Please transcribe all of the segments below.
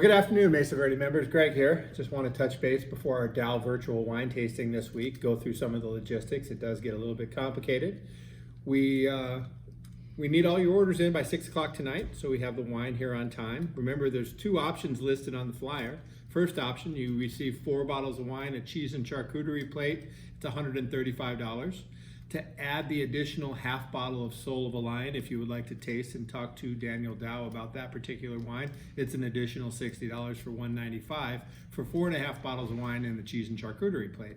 Good afternoon, Mesa Verde members. Greg here. Just want to touch base before our Daou virtual wine tasting this week. Go through some of the logistics. It does get a little bit complicated. We need all your orders in by 6 o'clock tonight, so we have the wine here on time. Remember, there's two options listed on the flyer. First option, you receive 4 bottles of wine, a cheese and charcuterie plate. It's $135. To add the additional half bottle of Soul of a Lion, if you would like to taste and talk to Daniel Daou about that particular wine, it's an additional $60 for $195 for 4.5 bottles of wine and the cheese and charcuterie plate.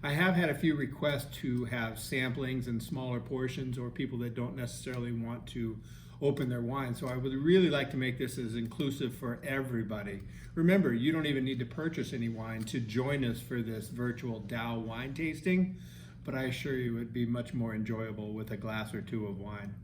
I have had a few requests to have samplings and smaller portions, or people that don't necessarily want to open their wine. So I would really like to make this as inclusive for everybody. Remember, you don't even need to purchase any wine to join us for this virtual Daou wine tasting, but I assure you it would be much more enjoyable with a glass or two of wine.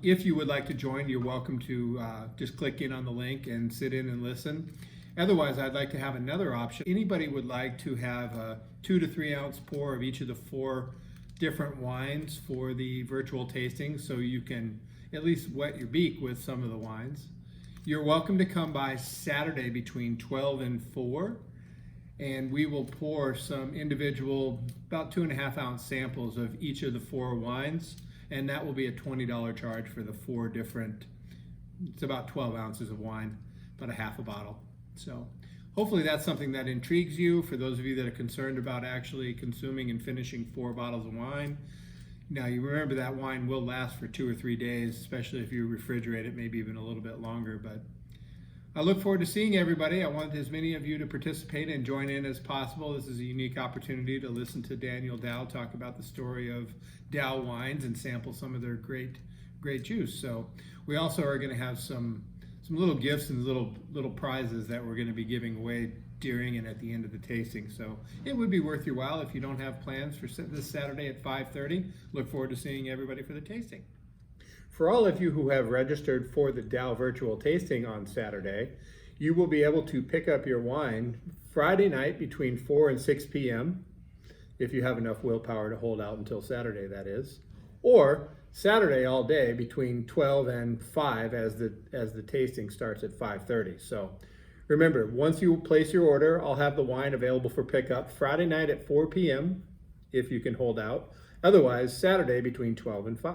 If you would like to join, you're welcome to just click in on the link and sit in and listen. Otherwise, I'd like to have another option. Anybody would like to have a 2 to 3 ounce pour of each of the 4 different wines for the virtual tasting, so you can at least wet your beak with some of the wines. You're welcome to come by Saturday between 12 and 4. And we will pour some individual, about 2.5 ounce samples of each of the 4 wines. And that will be a $20 charge for the 4 different, it's about 12 ounces of wine, about a half a bottle. So hopefully that's something that intrigues you. For those of you that are concerned about actually consuming and finishing 4 bottles of wine. Now you remember that wine will last for 2 or 3 days, especially if you refrigerate it, maybe even a little bit longer. But I look forward to seeing everybody. I want as many of you to participate and join in as possible. This is a unique opportunity to listen to Daniel Daou talk about the story of Daou wines and sample some of their great juice. So we also are going to have some little gifts and little prizes that we're going to be giving away during and at the end of the tasting. So it would be worth your while if you don't have plans for this Saturday at 5:30. Look forward to seeing everybody for the tasting. For all of you who have registered for the Daou virtual tasting on Saturday, you will be able to pick up your wine Friday night between 4 and 6 p.m. if you have enough willpower to hold out until Saturday, that is, or Saturday all day between 12 and 5 as the tasting starts at 5:30. So remember, once you place your order, I'll have the wine available for pickup Friday night at 4 p.m. if you can hold out. Otherwise, Saturday between 12 and 5.